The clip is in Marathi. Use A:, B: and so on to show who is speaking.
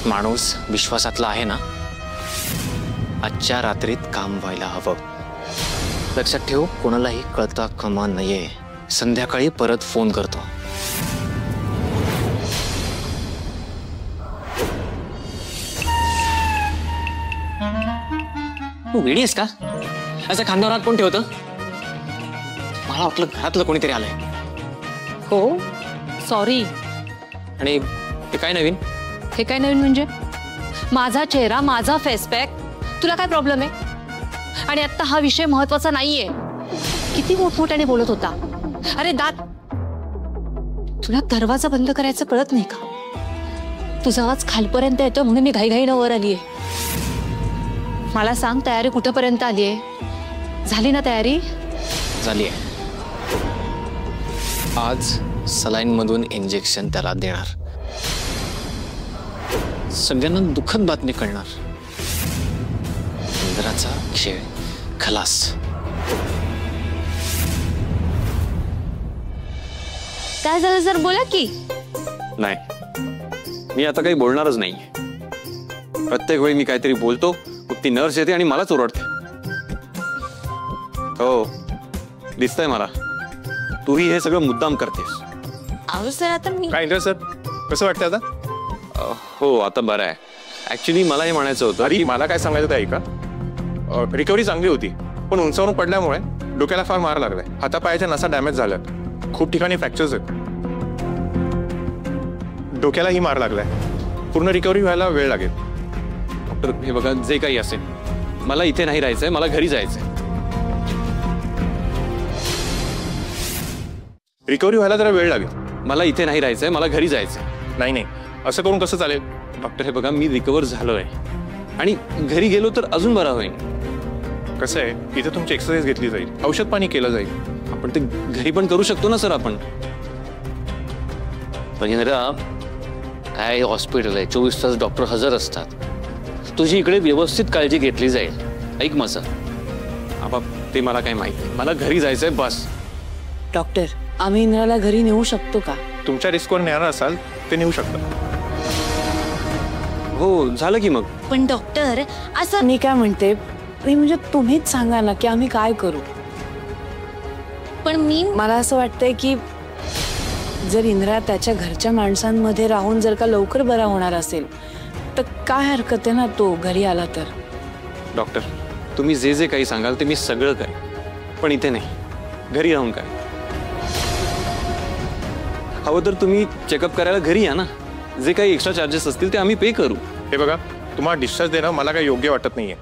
A: माणूस विश्वासातला आहे ना, आजच्या रात्रीत काम व्हायला हवं. लक्षात ठेव, कोणालाही कळता कामा नये. संध्याकाळी परत फोन करतो. तू वेडी आहेस का? असं खांद्यावर हात कोण ठेवतं? मला वाटलं घरातलं कोणीतरी आलंय.
B: हो सॉरी.
A: आणि ते काय नवीन?
B: हे काय नवीन म्हणजे? माझा चेहरा, माझा फेसपॅक, तुला काय प्रॉब्लेम आहे? आणि आता हा विषय महत्वाचा नाहीये. किती मोठमोठ्याने बोलत होता. अरे दात, तुला दरवाजा बंद करायचं कळत नाही का? तुझा आवाज खालपर्यंत येतो म्हणून मी घाईघाईनं वर आलीये. मला सांग, तयारी कुठपर्यंत आलीये? झाली ना तयारी?
A: झालीये. आज सलाईन मधून इंजेक्शन त्याला देणार. सगळ्यांना दुःखद बातमी कळणार. इंद्राचा खेळ खलास.
B: काय झालं जर बोला की.
A: नाही, मी आता काही बोलणारच नाही. प्रत्येक वेळी मी काहीतरी बोलतो, ती नर्स येते आणि मलाच ओरडते. हो, दिसतंय मला. तूही हे सगळं मुद्दाम करतेस.
B: अहो सर, आता मी
C: काय इंद्र सर, कसं वाटतं आता?
A: हो, आता बरं आहे. ऍक्च्युली मला हे म्हणायचं होतं.
C: अरे मला काय सांगायचं आहे का, रिकव्हरी चांगली होती, पण उंचावरून पडल्यामुळे डोक्याला फार मार लागलाय. हातापायाच्या नसा डॅमेज झाल्यात, खूप ठिकाणी फ्रॅक्चर्स आहेत. डोक्यालाही मार लागलाय. पूर्ण रिकव्हरी व्हायला वेळ लागेल.
A: डॉक्टर, हे बघा, जे काही असेल, मला इथे नाही राहायचंय, मला घरी जायचंय.
C: रिकव्हरी व्हायला जरा वेळ लागेल.
A: मला इथे नाही राहायचंय, मला घरी जायचंय.
C: नाही नाही, असं करून कसं चालेल?
A: डॉक्टर, हे बघा, मी रिकव्हर झालोय आणि घरी गेलो तर अजून बरा होईल.
C: कसं आहे, इथे तुमची एक्सरसाइज घेतली जाईल, औषध पाणी केलं जाईल.
A: आपण ते घरी पण करू शकतो ना सर आपण.
D: पण इंदिरा, काय हॉस्पिटल आहे, 24 तास डॉक्टर हजर असतात. तुझी इकडे व्यवस्थित काळजी घेतली जाईल. ऐक माझं.
A: आबा, ते मला काही माहित नाही. मला घरी जायचंय बस.
E: डॉक्टर, आम्ही इंद्राला घरी नेऊ शकतो का?
C: तुमच्या रिस्कवर नेणार असाल ते नेऊ शकता.
A: हो, झालं की मग.
B: पण डॉक्टर, असं
E: मी काय म्हणते, म्हणजे तुम्हीच सांगा ना की आम्ही काय करू.
B: पण
E: मला असं वाटतंय की जर इंद्रा त्याच्या घरच्या माणसांमध्ये राहून जर का लवकर बरा होणार असेल तर काय हरकत आहे ना, तो घरी आला तर.
A: डॉक्टर, तुम्ही जे जे काही सांगाल ते मी सगळं काय, पण इथे नाही, घरी राहून काय. हवं तर तुम्ही चेकअप करायला घरी या ना. जे काही एक्स्ट्रा चार्जेस असतील ते आम्ही पे करू.
C: हे बघा, तुम्हाला डिस्चार्ज देणं मला काही योग्य वाटत नाहीये.